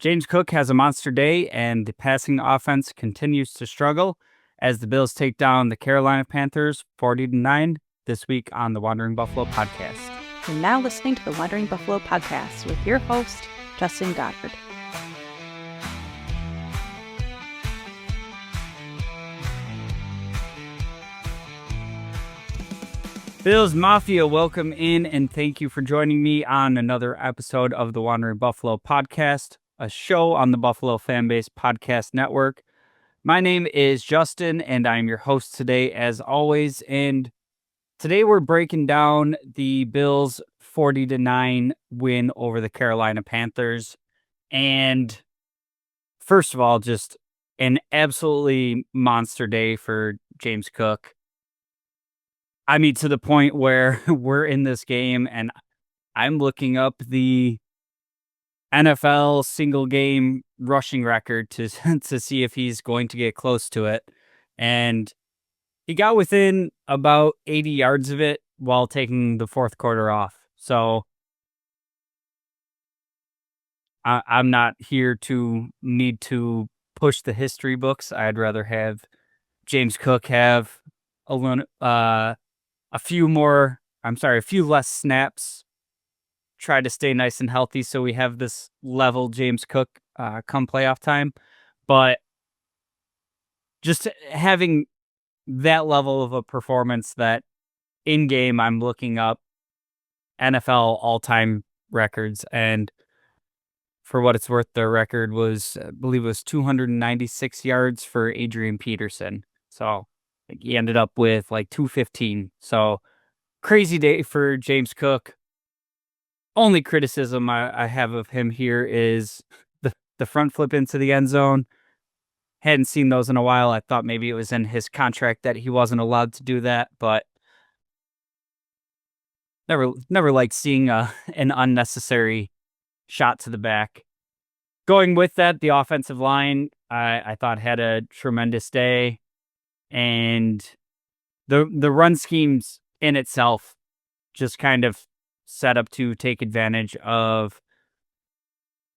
James Cook has a monster day, and the passing offense continues to struggle as the Bills take down the Carolina Panthers 40-9 this week on the Wandering Buffalo podcast. You're now listening to the Wandering Buffalo podcast with your host, Justin Goddard. Bills Mafia, welcome in, and thank you for joining me on another episode of the Wandering Buffalo podcast, a show on the Buffalo Fanbase Podcast Network. My name is Justin, and I'm your host today, as always. And today we're breaking down the Bills' 40-9 win over the Carolina Panthers. And first of all, just an absolutely monster day for James Cook. I mean, to the point where we're in this game and I'm looking up the NFL single game rushing record to see if he's going to get close to it. And he got within about 80 yards of it while taking the fourth quarter off. So I'm not here to need to push the history books. I'd rather have James Cook have a few less snaps, try to stay nice and healthy so we have this level James Cook come playoff time. But just having that level of a performance that in game I'm looking up NFL all-time records, and for what it's worth, the record was, I believe it was 296 yards for Adrian Peterson. So he ended up with like 215. So crazy day for James Cook. Only criticism I have of him here is the front flip into the end zone. Hadn't seen those in a while. I thought maybe it was in his contract that he wasn't allowed to do that, but never liked seeing an unnecessary shot to the back. Going with that, the offensive line, I thought had a tremendous day, and the run schemes in itself just kind of set up to take advantage of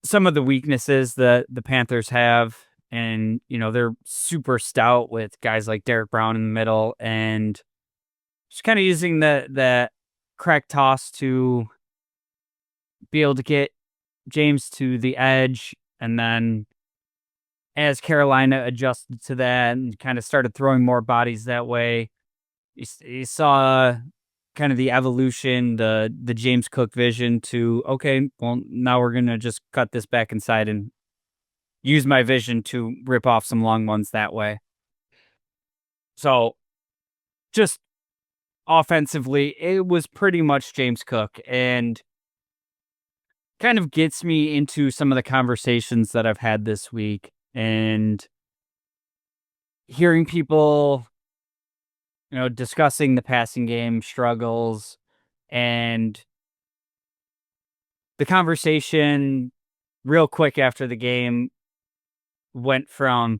some of the weaknesses that the Panthers have. And, you know, they're super stout with guys like Derek Brown in the middle, and just kind of using that crack toss to be able to get James to the edge. And then as Carolina adjusted to that and kind of started throwing more bodies that way, you saw kind of the evolution, the James Cook vision to, okay, well, now we're going to just cut this back inside and use my vision to rip off some long ones that way. So just offensively, it was pretty much James Cook, and kind of gets me into some of the conversations that I've had this week and hearing people, you know, discussing the passing game struggles, and the conversation real quick after the game went from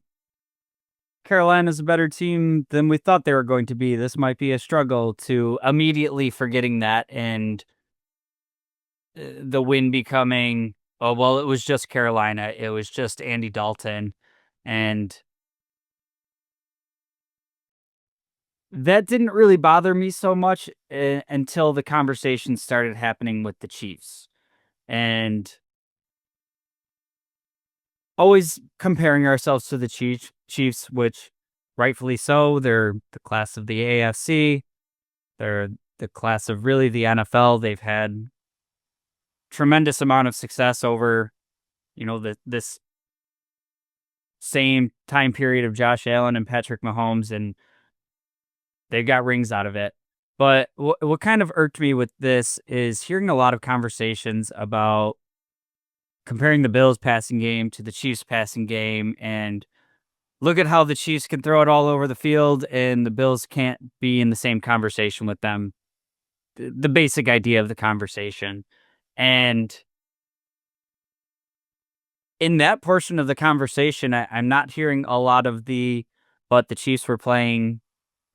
Carolina's a better team than we thought they were going to be, this might be a struggle, to immediately forgetting that and the win becoming, oh, well, it was just Carolina. It was just Andy Dalton. And that didn't really bother me so much until the conversation started happening with the Chiefs. And always comparing ourselves to the Chiefs, which rightfully so. They're the class of the AFC. They're the class of really the NFL. They've had tremendous amount of success over, you know, this same time period of Josh Allen and Patrick Mahomes, and they got rings out of it. But what kind of irked me with this is hearing a lot of conversations about comparing the Bills passing game to the Chiefs passing game, and look at how the Chiefs can throw it all over the field and the Bills can't be in the same conversation with them. The basic idea of the conversation. And in that portion of the conversation, I'm not hearing a lot of but the Chiefs were playing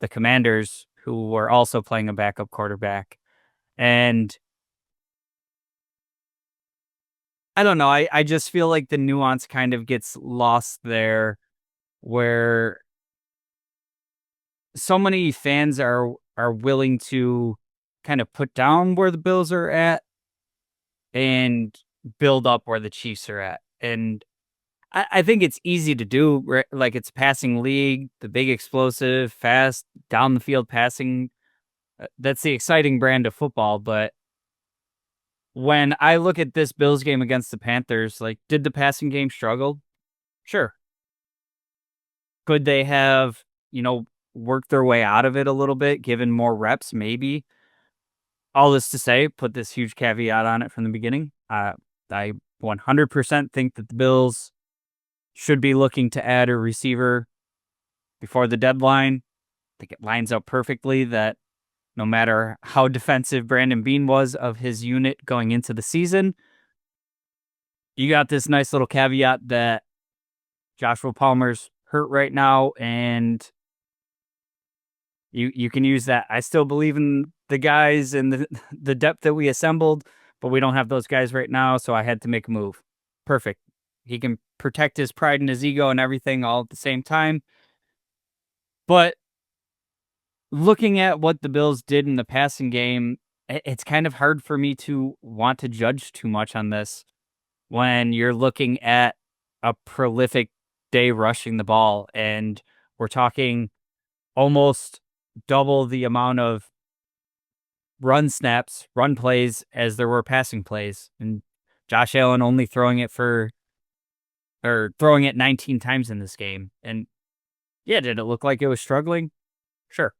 the Commanders, who were also playing a backup quarterback. And I don't know. I just feel like the nuance kind of gets lost there, where so many fans are willing to kind of put down where the Bills are at and build up where the Chiefs are at. And I think it's easy to do. Like, it's a passing league, the big explosive, fast, down the field passing. That's the exciting brand of football. But when I look at this Bills game against the Panthers, like, did the passing game struggle? Sure. Could they have, worked their way out of it a little bit, given more reps? Maybe. All this to say, put this huge caveat on it from the beginning. I 100% think that the Bills should be looking to add a receiver before the deadline. I think it lines up perfectly that no matter how defensive Brandon Beane was of his unit going into the season, you got this nice little caveat that Joshua Palmer's hurt right now, and you can use that. I still believe in the guys and the depth that we assembled, but we don't have those guys right now, so I had to make a move. Perfect. He can protect his pride and his ego and everything all at the same time. But looking at what the Bills did in the passing game, it's kind of hard for me to want to judge too much on this when you're looking at a prolific day rushing the ball, and we're talking almost double the amount of run snaps, run plays as there were passing plays, and Josh Allen only throwing it 19 times in this game. And yeah, did it look like it was struggling? Sure.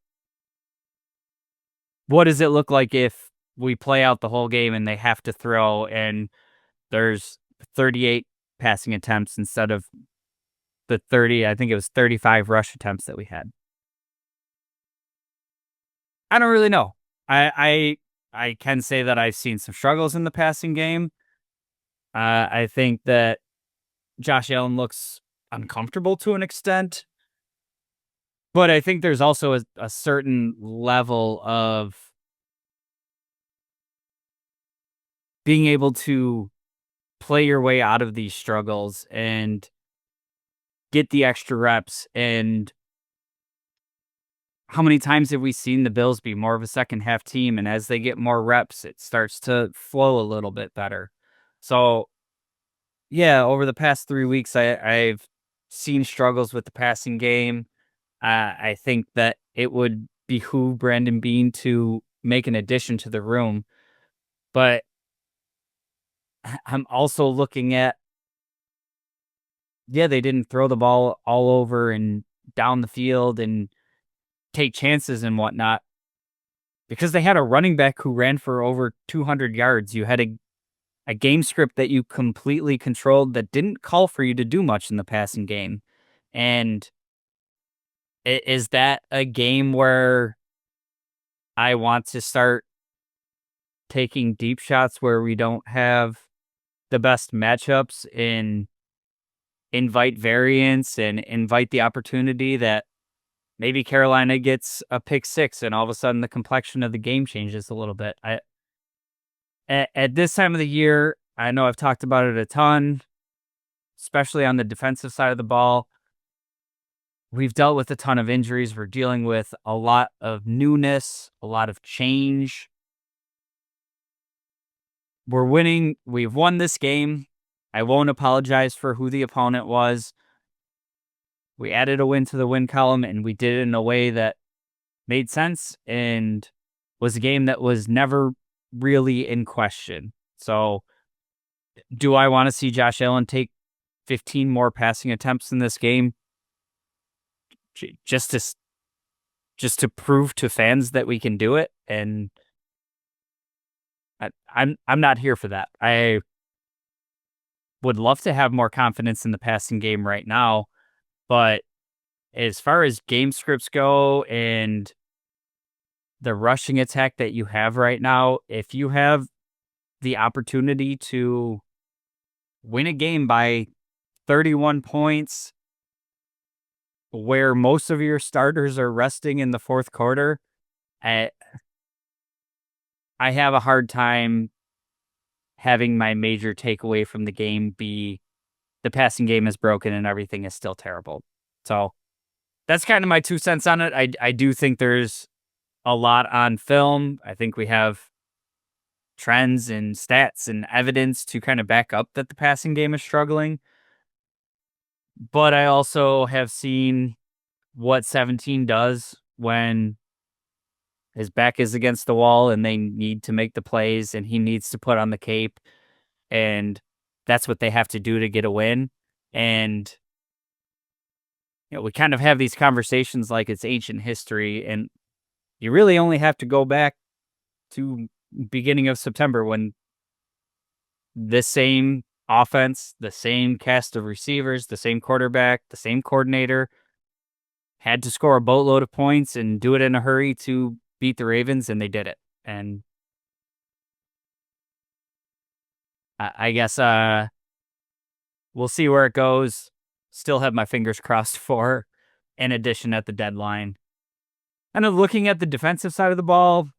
What does it look like if we play out the whole game and they have to throw and there's 38 passing attempts instead of the 30, I think it was 35 rush attempts that we had? I don't really know. I can say that I've seen some struggles in the passing game. I think that Josh Allen looks uncomfortable to an extent, but I think there's also a certain level of being able to play your way out of these struggles and get the extra reps. And how many times have we seen the Bills be more of a second half team? And as they get more reps, it starts to flow a little bit better. So yeah, over the past 3 weeks, I've seen struggles with the passing game. I think that it would behoove Brandon Beane to make an addition to the room. But I'm also looking at, yeah, they didn't throw the ball all over and down the field and take chances and whatnot because they had a running back who ran for over 200 yards. You had a game script that you completely controlled that didn't call for you to do much in the passing game. And is that a game where I want to start taking deep shots where we don't have the best matchups and invite variance and invite the opportunity that maybe Carolina gets a pick six and all of a sudden the complexion of the game changes a little bit? At this time of the year, I know I've talked about it a ton, especially on the defensive side of the ball. We've dealt with a ton of injuries. We're dealing with a lot of newness, a lot of change. We're winning. We've won this game. I won't apologize for who the opponent was. We added a win to the win column, and we did it in a way that made sense and was a game that was never really in question. So, do I want to see Josh Allen take 15 more passing attempts in this game just to prove to fans that we can do it? And I'm not here for that. I would love to have more confidence in the passing game right now, but as far as game scripts go and the rushing attack that you have right now, if you have the opportunity to win a game by 31 points where most of your starters are resting in the fourth quarter, I have a hard time having my major takeaway from the game be the passing game is broken and everything is still terrible. So that's kind of my 2 cents on it. I do think there's a lot on film. I think we have trends and stats and evidence to kind of back up that the passing game is struggling. But I also have seen what 17 does when his back is against the wall and they need to make the plays and he needs to put on the cape. And that's what they have to do to get a win. And, we kind of have these conversations like it's ancient history. And you really only have to go back to beginning of September when the same offense, the same cast of receivers, the same quarterback, the same coordinator had to score a boatload of points and do it in a hurry to beat the Ravens, and they did it. And I guess we'll see where it goes. Still have my fingers crossed for an addition at the deadline. And looking at the defensive side of the ball,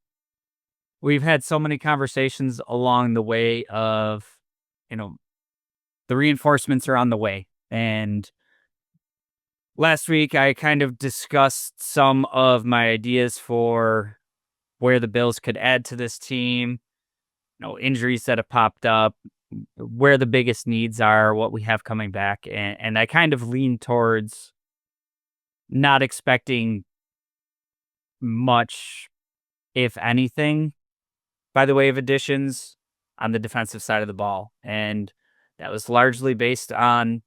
we've had so many conversations along the way of, the reinforcements are on the way. And last week, I kind of discussed some of my ideas for where the Bills could add to this team, injuries that have popped up, where the biggest needs are, what we have coming back. And I kind of lean towards not expecting much, if anything, by the way of additions on the defensive side of the ball. And that was largely based on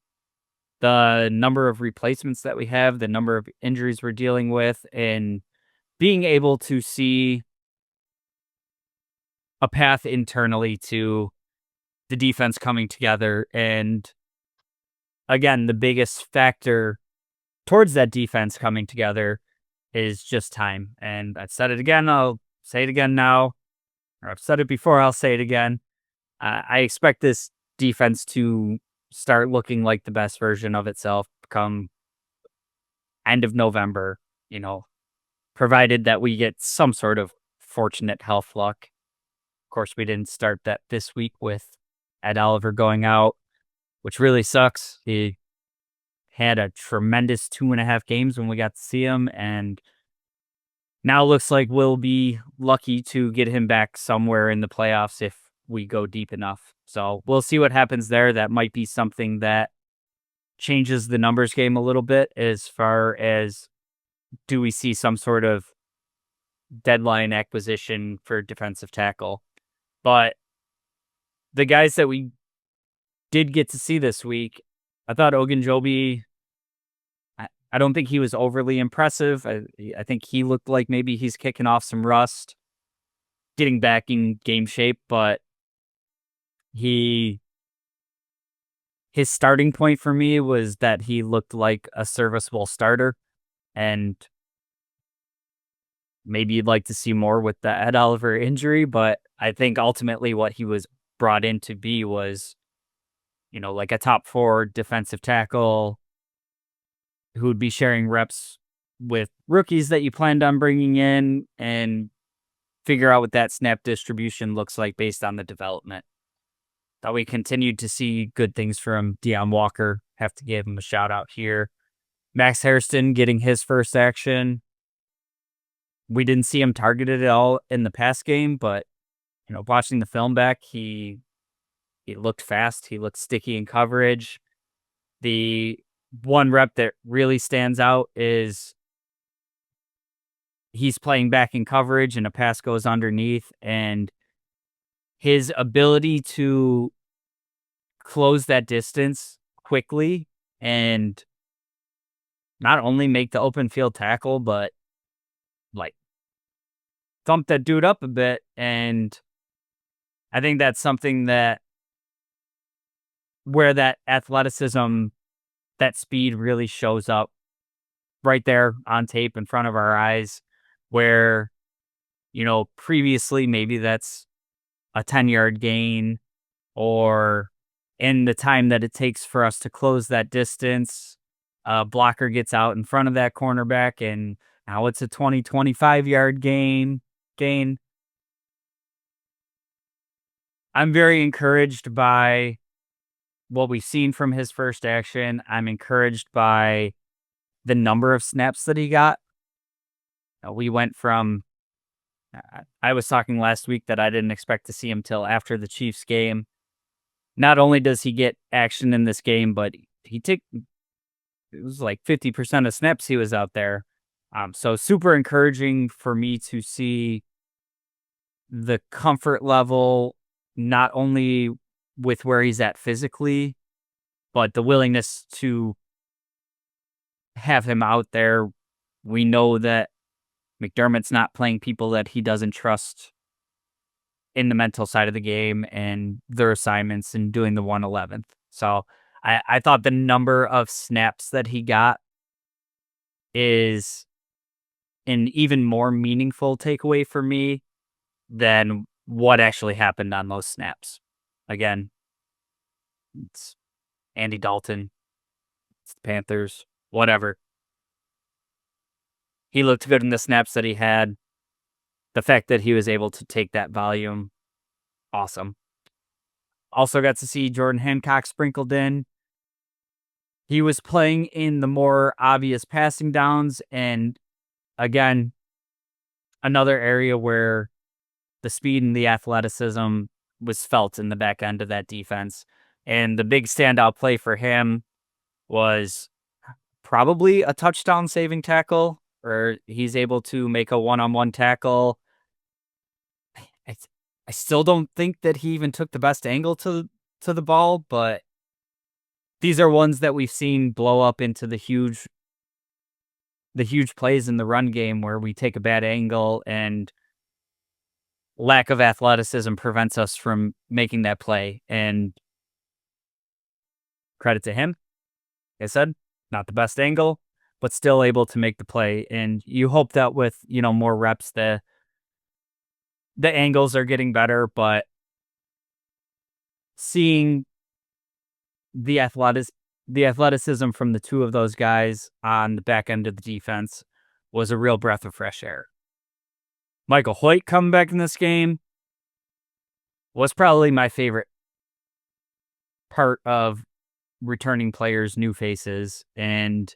the number of replacements that we have, the number of injuries we're dealing with, and being able to see a path internally to the defense coming together. And again, the biggest factor towards that defense coming together is just time. And I've said it again, I'll say it again now, or I've said it before, I'll say it again. I expect this defense to start looking like the best version of itself come end of November, provided that we get some sort of fortunate health luck. Of course, we didn't start that this week with Ed Oliver going out, which really sucks. He had a tremendous 2.5 games when we got to see him, and now looks like we'll be lucky to get him back somewhere in the playoffs if we go deep enough. So we'll see what happens there. That might be something that changes the numbers game a little bit as far as do we see some sort of deadline acquisition for defensive tackle. But the guys that we did get to see this week, I thought Ogunjobi, I don't think he was overly impressive. I think he looked like maybe he's kicking off some rust, getting back in game shape, but his starting point for me was that he looked like a serviceable starter, and maybe you'd like to see more with the Ed Oliver injury, but I think ultimately what he was brought in to be was, like a top 4 defensive tackle who would be sharing reps with rookies that you planned on bringing in and figure out what that snap distribution looks like based on the development. Thought we continued to see good things from Deion Walker. Have to give him a shout out here. Max Hairston getting his first action. We didn't see him targeted at all in the pass game, but watching the film back, he looked fast. He looked sticky in coverage. The one rep that really stands out is he's playing back in coverage and a pass goes underneath, and his ability to close that distance quickly and not only make the open field tackle, but like thump that dude up a bit. And I think that's something that where that athleticism, that speed really shows up right there on tape in front of our eyes, where, previously maybe that's a 10-yard gain, or in the time that it takes for us to close that distance, a blocker gets out in front of that cornerback and now it's a 25 yard gain. I'm very encouraged by what we've seen from his first action. I'm encouraged by the number of snaps that he got. We went from I was talking last week that I didn't expect to see him till after the Chiefs game. Not only does he get action in this game, but he took it was like 50% of snaps he was out there. So super encouraging for me to see the comfort level, not only with where he's at physically, but the willingness to have him out there. We know that McDermott's not playing people that he doesn't trust in the mental side of the game and their assignments and doing the 111th. So I thought the number of snaps that he got is an even more meaningful takeaway for me than what actually happened on those snaps. Again, it's Andy Dalton, it's the Panthers, whatever. He looked good in the snaps that he had. The fact that he was able to take that volume, awesome. Also got to see Jordan Hancock sprinkled in. He was playing in the more obvious passing downs, and again, another area where the speed and the athleticism was felt in the back end of that defense. And the big standout play for him was probably a touchdown saving tackle, where he's able to make a one-on-one tackle. I, I still don't think that he even took the best angle to the ball, but these are ones that we've seen blow up into the huge plays in the run game where we take a bad angle and lack of athleticism prevents us from making that play. And credit to him. Like I said, not the best angle, but still able to make the play. And you hope that with, more reps, the angles are getting better, but seeing the athleticism from the two of those guys on the back end of the defense was a real breath of fresh air. Michael Hoyt coming back in this game was probably my favorite part of returning players, new faces, and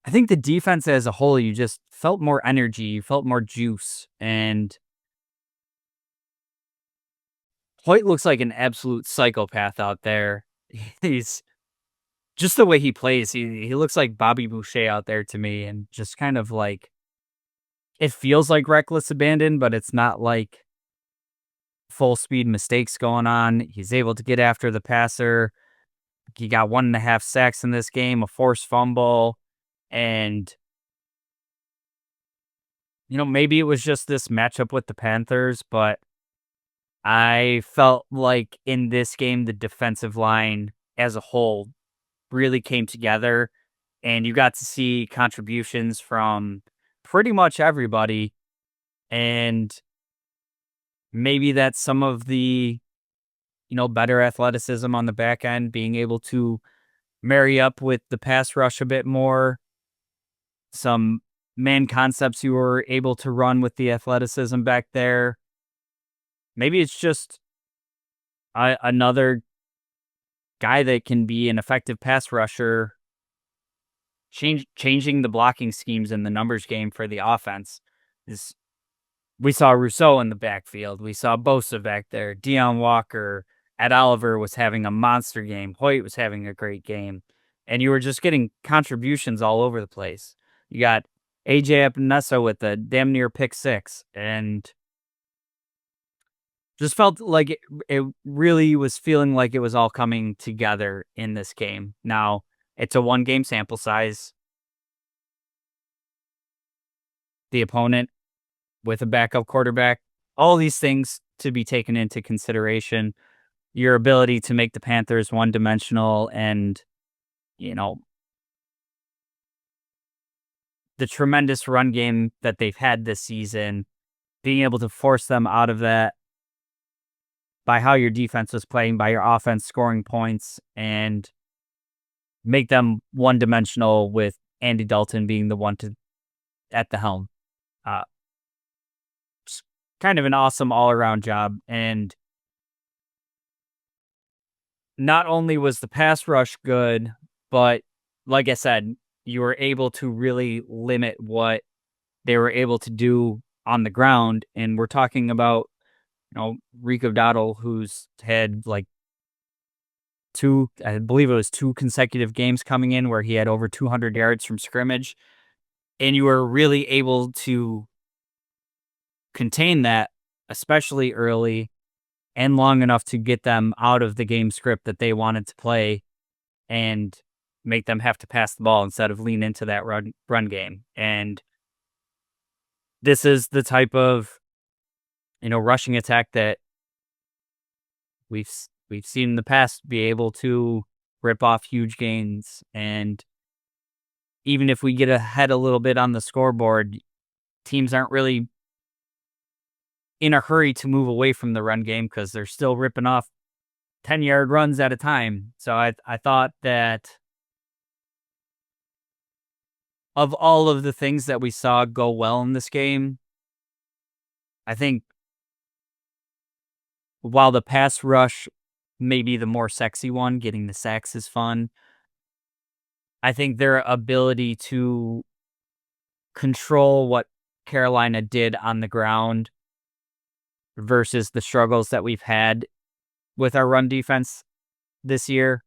I think the defense as a whole, you just felt more energy, you felt more juice, and Hoyt looks like an absolute psychopath out there. He's just the way he plays. He looks like Bobby Boucher out there to me, and just kind of like it feels like reckless abandon, but it's not like full speed mistakes going on. He's able to get after the passer. He got 1.5 sacks in this game, a forced fumble, and maybe it was just this matchup with the Panthers, but I felt like in this game, the defensive line as a whole really came together, and you got to see contributions from pretty much everybody. And maybe that's some of the, better athleticism on the back end, being able to marry up with the pass rush a bit more, some man concepts you were able to run with the athleticism back there. Maybe it's just another guy that can be an effective pass rusher, changing the blocking schemes in the numbers game for the offense. Is We saw Rousseau in the backfield. We saw Bosa back there. Deion Walker, Ed Oliver was having a monster game. Hoyt was having a great game. And you were just getting contributions all over the place. You got AJ Epinesa with a damn near pick six. And just felt like it really was feeling like it was all coming together in this game. Now, it's a 1-game sample size. The opponent with a backup quarterback, all these things to be taken into consideration. Your ability to make the Panthers one-dimensional and, the tremendous run game that they've had this season, being able to force them out of that by how your defense was playing, by your offense scoring points, and make them one-dimensional with Andy Dalton being the one at the helm. Uh, kind of an awesome all around job. And not only was the pass rush good, but like I said, you were able to really limit what they were able to do on the ground. And we're talking about, Rico Dowdle, who's had like I believe it was two consecutive games coming in where he had over 200 yards from scrimmage. And you were really able to contain that, especially early and long enough to get them out of the game script that they wanted to play and make them have to pass the ball instead of lean into that run game. And this is the type of, rushing attack that we've seen in the past be able to rip off huge gains. And even if we get ahead a little bit on the scoreboard, teams aren't really in a hurry to move away from the run game because they're still ripping off 10-yard runs at a time. So I thought that of all of the things that we saw go well in this game, I think while the pass rush may be the more sexy one, getting the sacks is fun. I think their ability to control what Carolina did on the ground versus the struggles that we've had with our run defense this year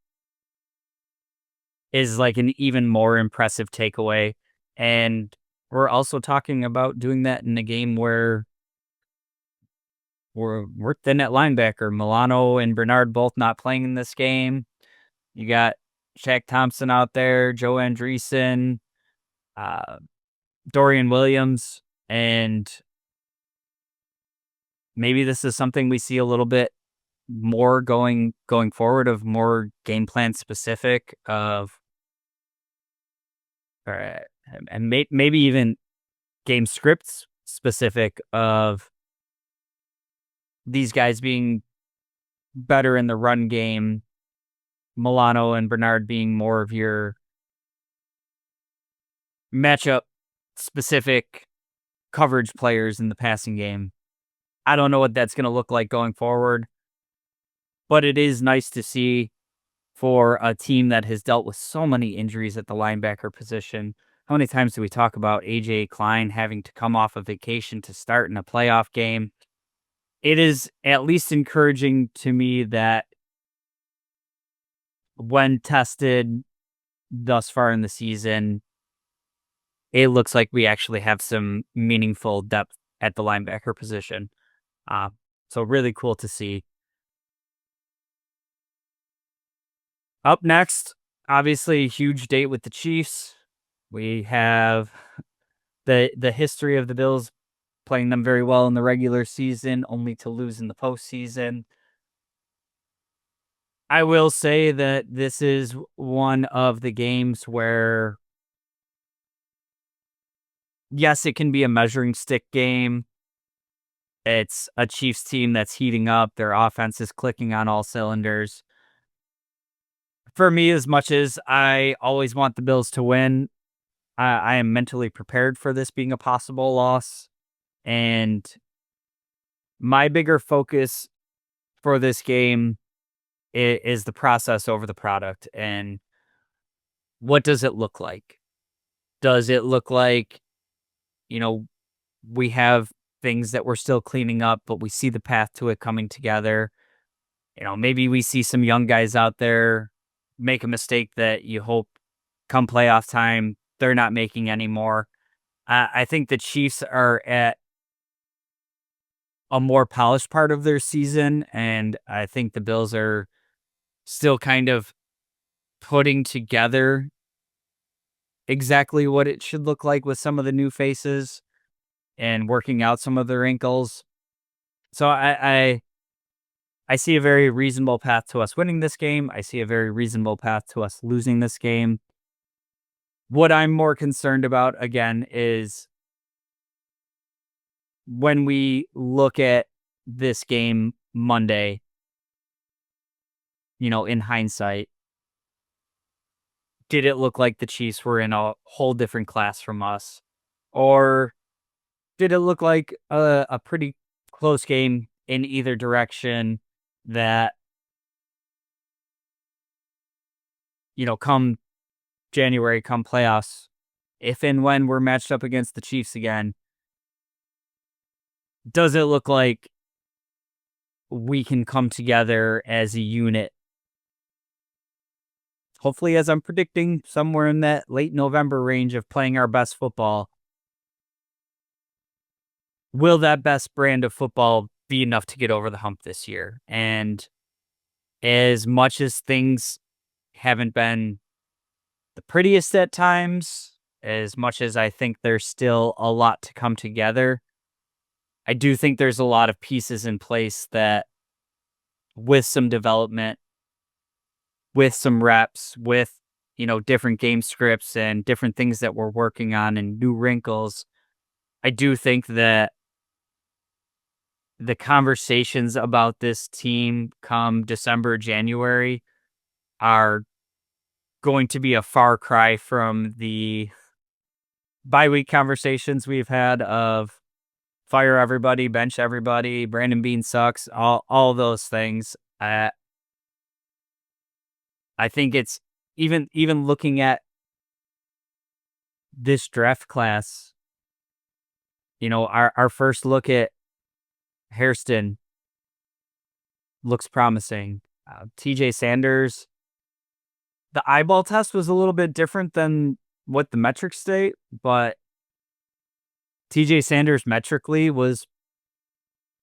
is like an even more impressive takeaway. And we're also talking about doing that in a game where we're thin at linebacker. Milano and Bernard both not playing in this game. You got Shaq Thompson out there, Joe Andreessen, uh, Dorian Williams, and maybe this is something we see a little bit more going forward, of more game plan specific of, uh, and maybe even game scripts specific of these guys being better in the run game, Milano and Bernard being more of your matchup specific coverage players in the passing game. I don't know what that's going to look like going forward, but it is nice to see for a team that has dealt with so many injuries at the linebacker position. How many times do we talk about AJ Klein having to come off a vacation to start in a playoff game? It is at least encouraging to me that when tested thus far in the season, it looks like we actually have some meaningful depth at the linebacker position. Uh, so really cool to see. Up next, obviously a huge date with the Chiefs. We have the history of the Bills playing them very well in the regular season, only to lose in the postseason. I will say that this is one of the games where, yes, it can be a measuring stick game. It's a Chiefs team that's heating up. Their offense is clicking on all cylinders. For me, as much as I always want the Bills to win, I am mentally prepared for this being a possible loss. And my bigger focus for this game is the process over the product. And what does it look like? Does it look like, you know, we have things that we're still cleaning up, but we see the path to it coming together? Maybe we see some young guys out there make a mistake that you hope come playoff time, they're not making anymore. I think the Chiefs are at a more polished part of their season, and I think the Bills are still kind of putting together exactly what it should look like with some of the new faces and working out some of their wrinkles. So I see a very reasonable path to us winning this game. I see a very reasonable path to us losing this game. What I'm more concerned about, again, is when we look at this game Monday, in hindsight, did it look like the Chiefs were in a whole different class from us? Or did it look like a pretty close game in either direction that, come January, come playoffs, if and when we're matched up against the Chiefs again, does it look like we can come together as a unit? Hopefully, as I'm predicting, somewhere in that late November range of playing our best football. Will that best brand of football be enough to get over the hump this year? And as much as things haven't been the prettiest at times, as much as I think there's still a lot to come together, I do think there's a lot of pieces in place that, with some development, with some reps, with, different game scripts and different things that we're working on and new wrinkles, I do think that the conversations about this team come December, January are going to be a far cry from the bye week conversations we've had of fire everybody, bench everybody, Brandon Beane sucks, all those things. I think it's even looking at this draft class, our first look at Hairston looks promising. TJ Sanders, the eyeball test was a little bit different than what the metrics state, but TJ Sanders metrically was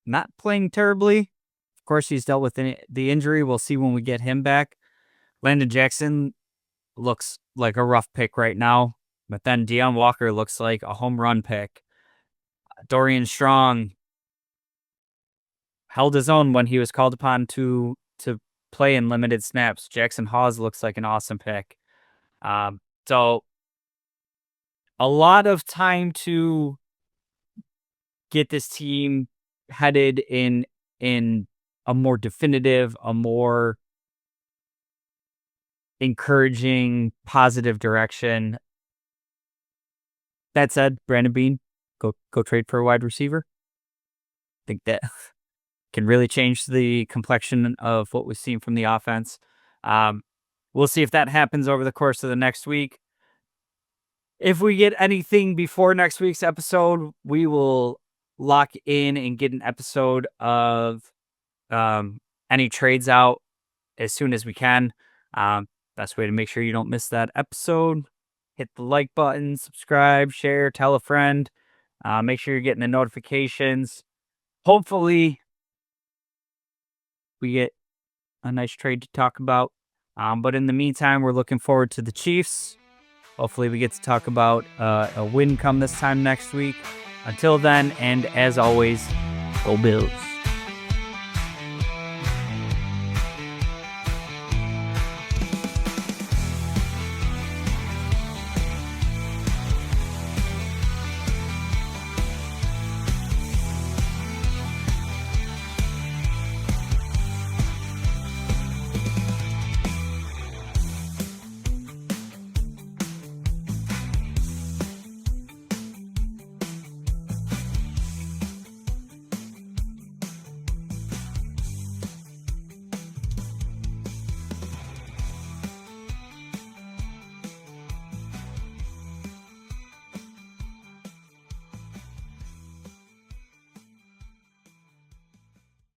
not playing terribly. Of course, he's dealt with the injury. We'll see when we get him back. Landon Jackson looks like a rough pick right now, but then Deion Walker looks like a home run pick. Dorian Strong held his own when he was called upon to play in limited snaps. Jackson Hawes looks like an awesome pick. So a lot of time to get this team headed in a more definitive, a more encouraging, positive direction. That said, Brandon Beane, go trade for a wide receiver. I think that can really change the complexion of what we've seen from the offense. We'll see if that happens over the course of the next week. If we get anything before next week's episode, we will lock in and get an episode of any trades out as soon as we can. Best way to make sure you don't miss that episode, hit the like button, subscribe, share, tell a friend. Make sure you're getting the notifications. Hopefully, we get a nice trade to talk about. But in the meantime, we're looking forward to the Chiefs. Hopefully, we get to talk about a win come this time next week. Until then, and as always, go Bills.